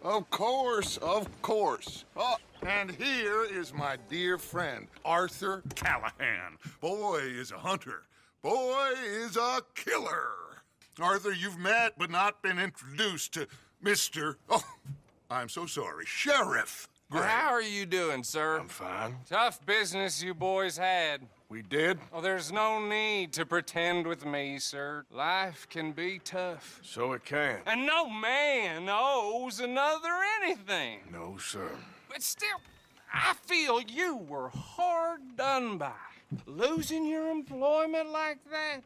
Of course, of course. Oh, and here is my dear friend, Arthur Callahan. Boy is a hunter. Boy is a killer. Arthur, you've met but not been introduced to Mr. Oh, I'm so sorry, Sheriff Gray. How are you doing, sir? I'm fine. Tough business you boys had. We did? Oh, there's no need to pretend with me, sir. Life can be tough. So it can. And no man owes another anything. No, sir. But still, I feel you were hard done by. Losing your employment like that.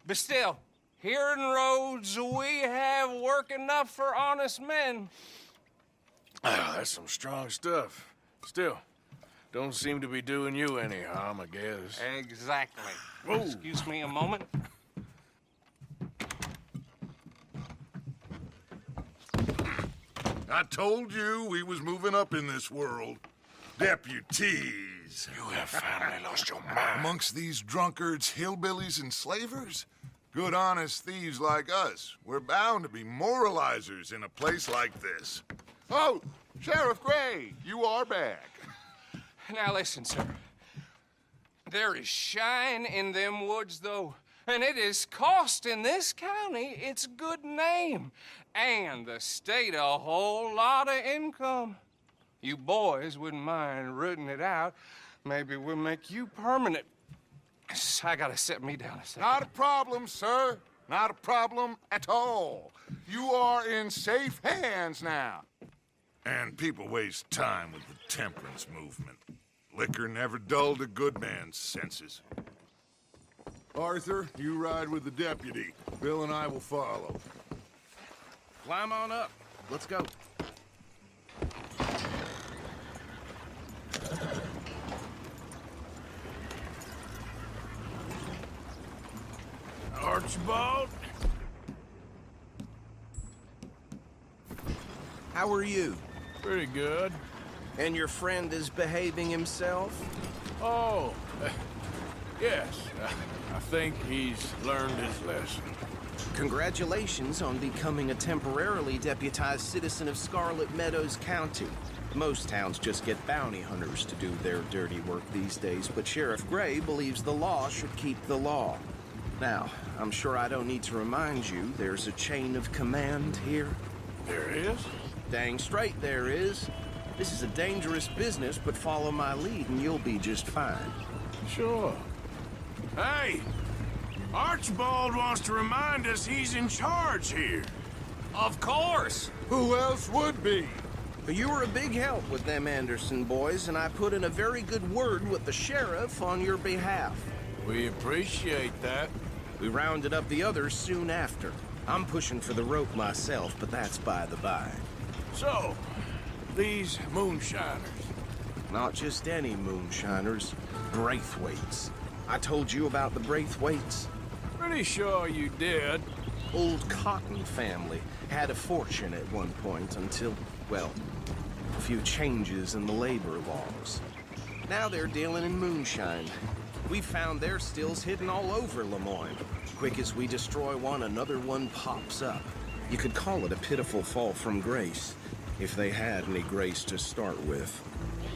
But still, here in Rhodes, we have work enough for honest men. That's some strong stuff. Still, don't seem to be doing you any harm, I guess. Exactly. Whoa. Excuse me a moment. I told you we was moving up in this world. Deputies. You have finally lost your mind. Amongst these drunkards, hillbillies, and slavers? Good honest thieves like us. We're bound to be moralizers in a place like this. Oh, Sheriff Gray, you are back. Now listen, sir. There is shine in them woods, though. And it is costing this county its good name. And the state a whole lot of income. You boys wouldn't mind rooting it out. Maybe we'll make you permanent. I gotta set me down a second. Not a problem, sir. Not a problem at all. You are in safe hands now. And people waste time with the temperance movement. Liquor never dulled a good man's senses. Arthur, you ride with the deputy. Bill and I will follow. Climb on up. Let's go. Archibald? How are you? Pretty good. And your friend is behaving himself? Oh, yes. I think he's learned his lesson. Congratulations on becoming a temporarily deputized citizen of Scarlet Meadows County. Most towns just get bounty hunters to do their dirty work these days, but Sheriff Gray believes the law should keep the law. Now, I'm sure I don't need to remind you there's a chain of command here. There is? Dang straight there is. This is a dangerous business, but follow my lead and you'll be just fine. Sure. Hey! Archibald wants to remind us he's in charge here. Of course. Who else would be? You were a big help with them Anderson boys, and I put in a very good word with the sheriff on your behalf. We appreciate that. We rounded up the others soon after. I'm pushing for the rope myself, but that's by the by. So, these moonshiners. Not just any moonshiners, Braithwaites. I told you about the Braithwaites? Pretty sure you did. Old Cotton family had a fortune at one point until, well, a few changes in the labor laws. Now they're dealing in moonshine. We found their stills hidden all over Lemoyne. Quick as we destroy one, another one pops up. You could call it a pitiful fall from grace, if they had any grace to start with.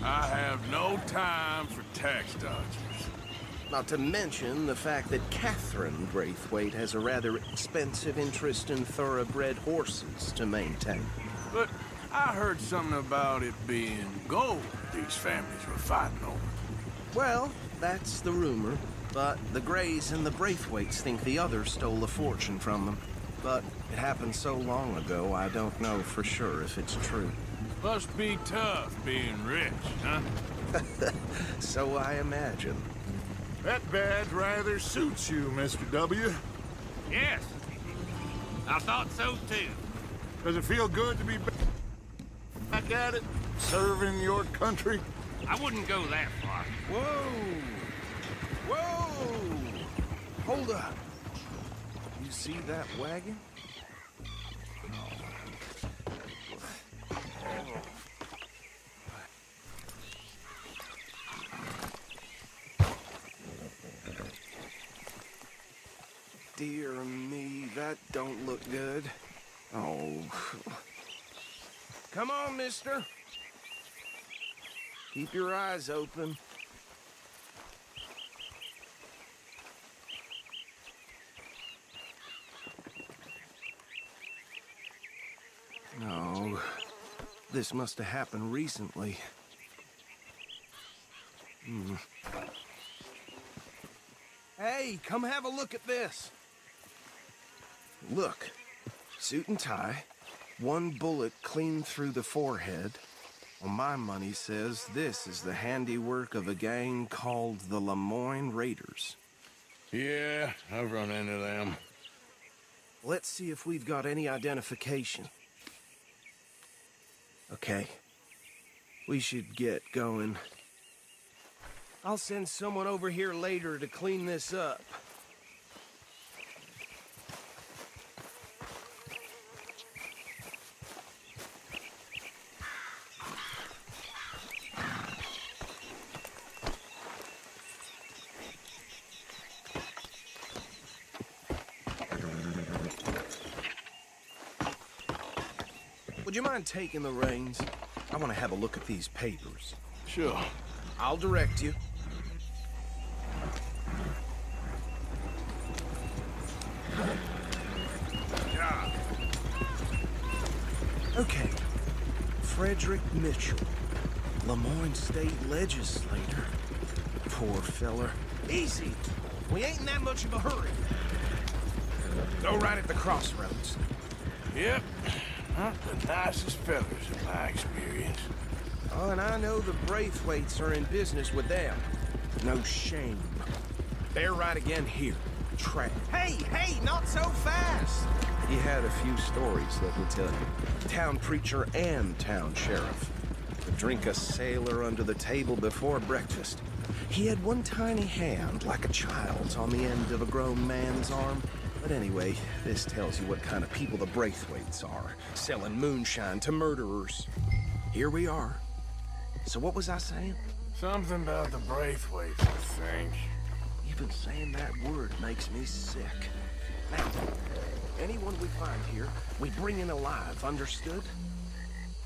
I have no time for tax dodgers. Not to mention the fact that Catherine Braithwaite has a rather expensive interest in thoroughbred horses to maintain. But I heard something about it being gold these families were fighting over. Well, that's the rumor. But the Grays and the Braithwaites think the others stole a fortune from them. But it happened so long ago, I don't know for sure if it's true. Must be tough being rich, huh? So I imagine. That badge rather suits you, Mr. W. Yes. I thought so, too. Does it feel good to be back at it, serving your country? I wouldn't go that far. Whoa! Whoa! Hold up. You see that wagon? Dear me, that don't look good. Oh. Come on, mister. Keep your eyes open. No, this must have happened recently. Hey, come have a look at this. Look, suit and tie, one bullet clean through the forehead. Well, my money says this is the handiwork of a gang called the Lemoyne Raiders. Yeah, I've run into them. Let's see if we've got any identification. Okay. We should get going. I'll send someone over here later to clean this up. Would you mind taking the reins? I want to have a look at these papers. Sure. I'll direct you. Okay. Frederick Mitchell, Lemoyne State Legislator. Poor feller. Easy. We ain't in that much of a hurry. Go right at the crossroads. Yep. Not the nicest fellas in my experience. Oh, and I know the Braithwaites are in business with them. No shame. They're right again here. Trap. Hey, not so fast! He had a few stories, let me tell you. Town preacher and town sheriff. Could drink a sailor under the table before breakfast. He had one tiny hand, like a child's, on the end of a grown man's arm. But anyway, this tells you what kind of people the Braithwaites are, selling moonshine to murderers. Here we are. So what was I saying? Something about the Braithwaites, I think. Even saying that word makes me sick. Now, anyone we find here, we bring in alive, understood?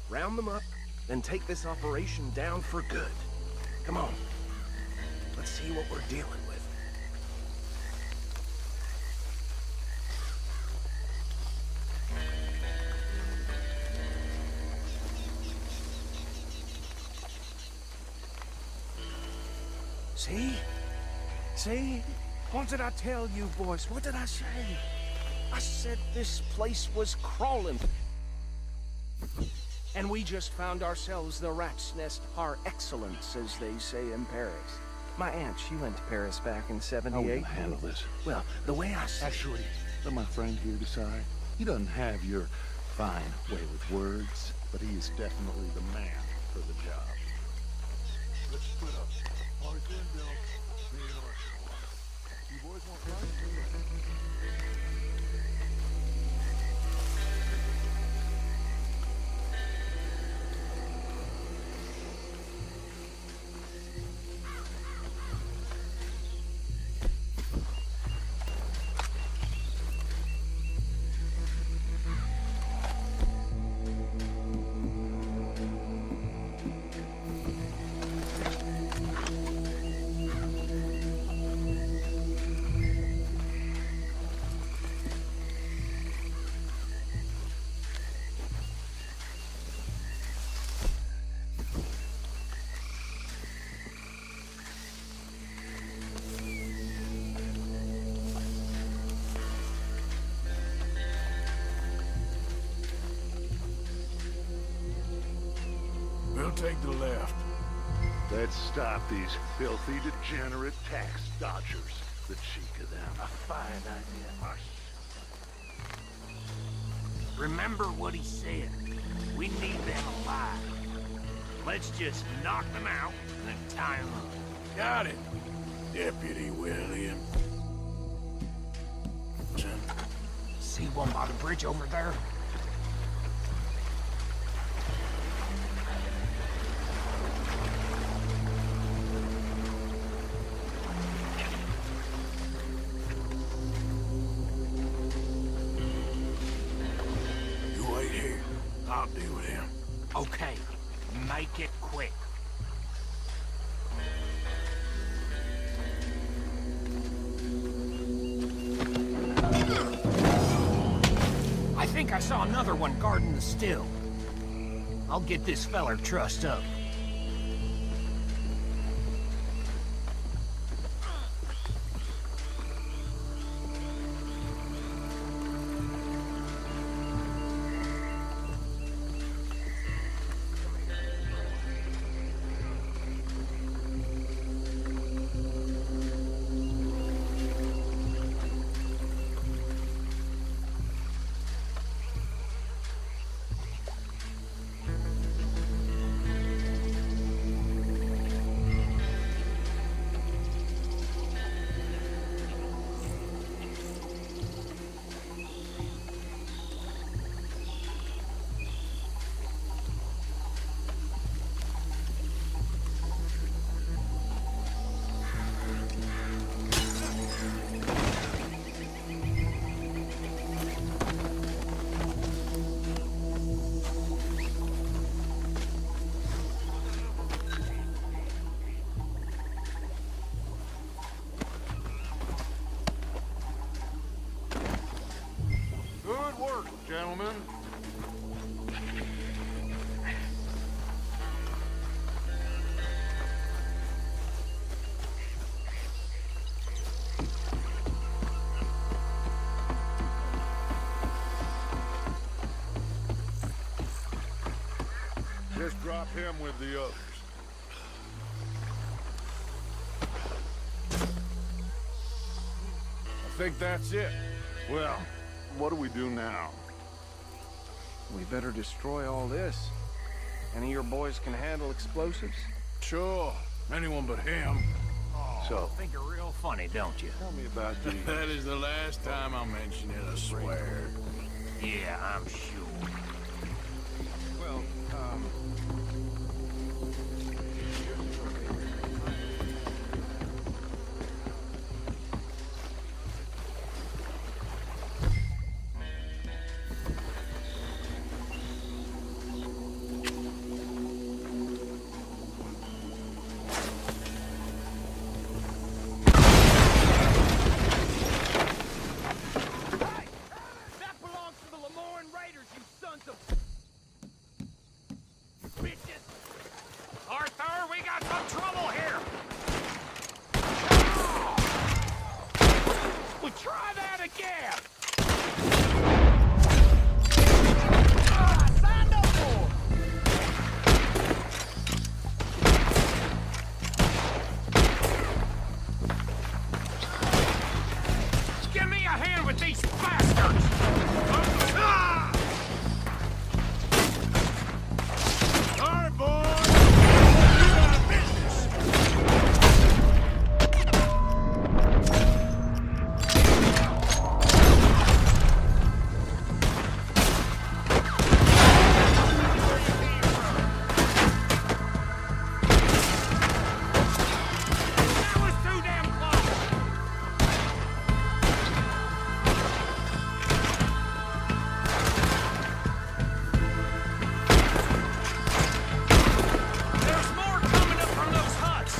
Round them up, then take this operation down for good. Come on. Let's see what we're dealing with. See? See? What did I tell you, boys? What did I say? I said this place was crawling. And we just found ourselves the rat's nest par excellence, as they say in Paris. My aunt, she went to Paris back in '78. How will you handle this? Well, the way I see Actually, let my friend here decide. He doesn't have your fine way with words, but he is definitely the man for the job. Let's split up. Always doing, Bill. Me and Arthur. You boys want fun? We'll take the left. Let's stop these filthy, degenerate tax dodgers. The cheek of them. A fine idea. Remember what he said. We need them alive. Let's just knock them out and then tie them up. Got it, Deputy William. See one by the bridge over there? You wait here. I'll deal with him. Okay, make it quick. I think I saw another one guarding the still. I'll get this feller trussed up. Good work, gentlemen. Just drop him with the others. I think that's it. Well, what do we do now? We better destroy all this. Any of your boys can handle explosives? Sure. Anyone but him. So, Think you're real funny, don't you? tell me about these. That is the last time I mention it, I swear. Yeah, I'm sure. Well, That belongs to the Lemoyne Raiders, you sons of bitches! Arthur, we got some trouble here! Well, try that again! Sign up for Give me a hand with these bastards! All right, boys. You got business. That was too damn close! There's more coming up from those huts!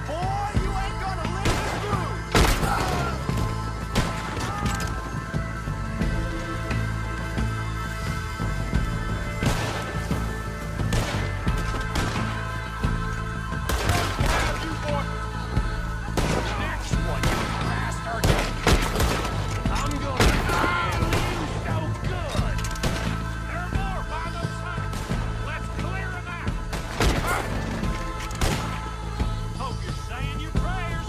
Boy, you ain't gonna live this through! Next one, you bastard! I'm gonna nail you so good! There are more by those huts! Let's clear them out! Hope you're saying your prayers!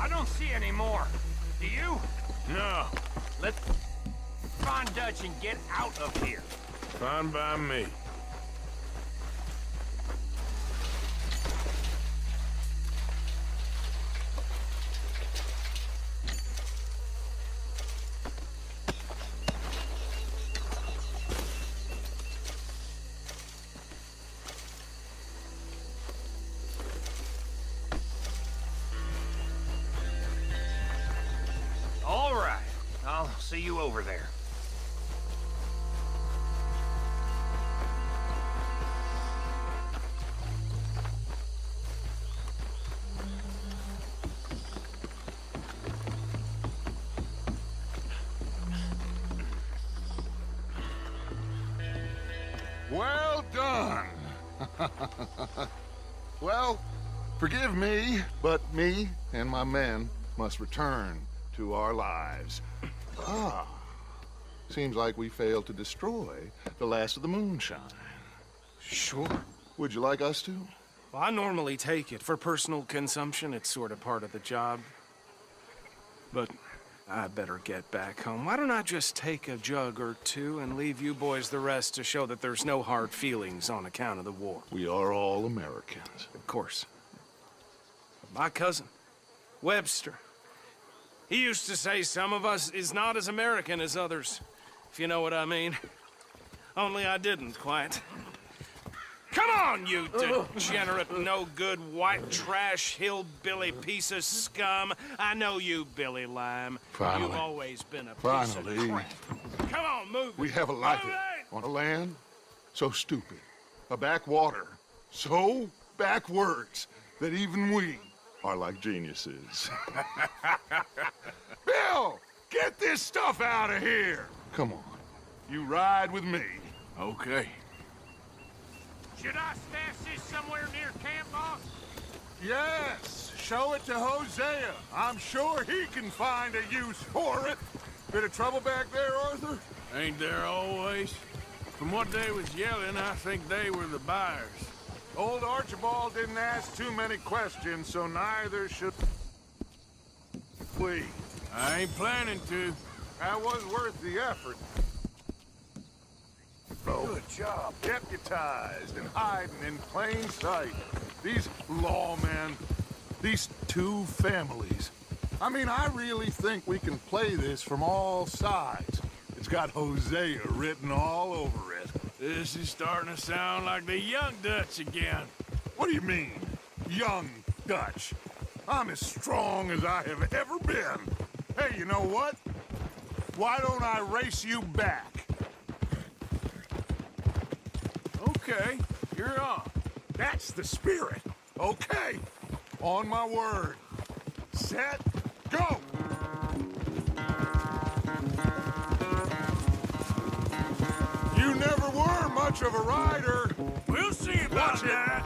I don't see any more. Do you? No. Let's find Dutch and get out of here. Fine by me. All right. I'll see you over there. Well done. Well, forgive me, but me and my men must return to our lives. Ah, seems like we failed to destroy the last of the moonshine. Sure. Would you like us to? Well, I normally take it. For personal consumption, it's sort of part of the job. But I better get back home. Why don't I just take a jug or two and leave you boys the rest to show that there's no hard feelings on account of the war? We are all Americans. Of course. My cousin, Webster, he used to say some of us is not as American as others, if you know what I mean. Only I didn't quite. Come on, you degenerate, no-good, white trash, hillbilly piece of scum. I know you, Billy Lime. Finally. You've always been a piece Finally. of crap. Come on, move it. We have a life Move it! on a land so stupid, a backwater so backwards that even we are like geniuses. Bill, get this stuff out of here. Come on, you ride with me. Okay. Should I stash this somewhere near camp, boss? Yes, show it to Hosea. I'm sure he can find a use for it. Bit of trouble back there, Arthur? Ain't there always? From what they was yelling, I think they were the buyers. Old Archibald didn't ask too many questions, so neither should we. I ain't planning to. That was worth the effort. Good job. Deputized and hiding in plain sight. These lawmen, these two families. I mean, I really think we can play this from all sides. It's got Hosea written all over it. This is starting to sound like the Young Dutch again. What do you mean, young Dutch? I'm as strong as I have ever been. Hey, you know what? Why don't I race you back? Okay, you're on. That's the spirit. Okay, on my word. Set, go! You never were much of a rider. We'll see about Watch it. that.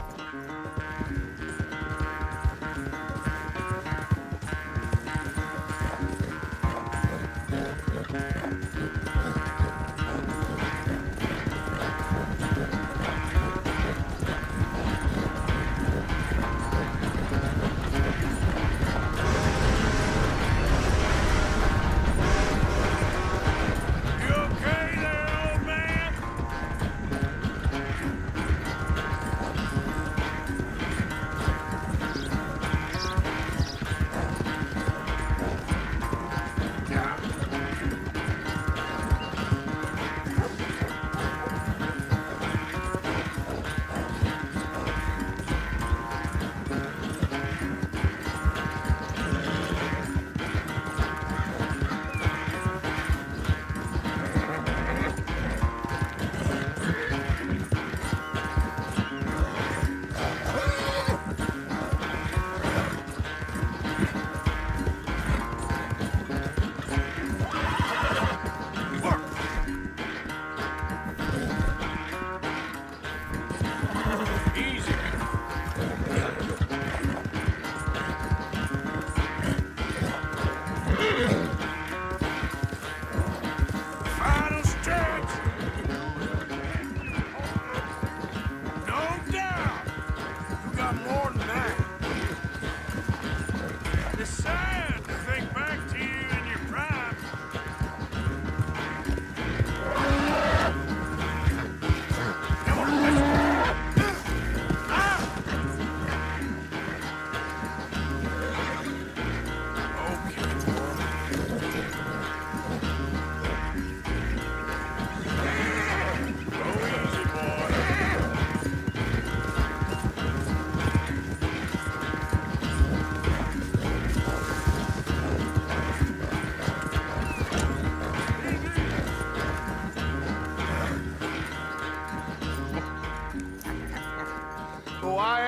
You okay there, old man?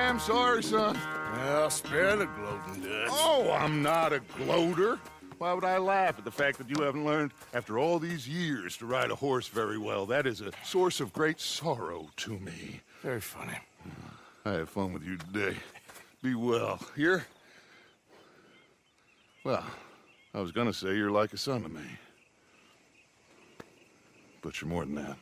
am sorry, son. Well, spare the gloating, Dutch. Oh, I'm not a gloater. Why would I laugh at the fact that you haven't learned, after all these years, to ride a horse very well? That is a source of great sorrow to me. Very funny. I had fun with you today. Be well. Here? Well, I was gonna say you're like a son to me. But you're more than that.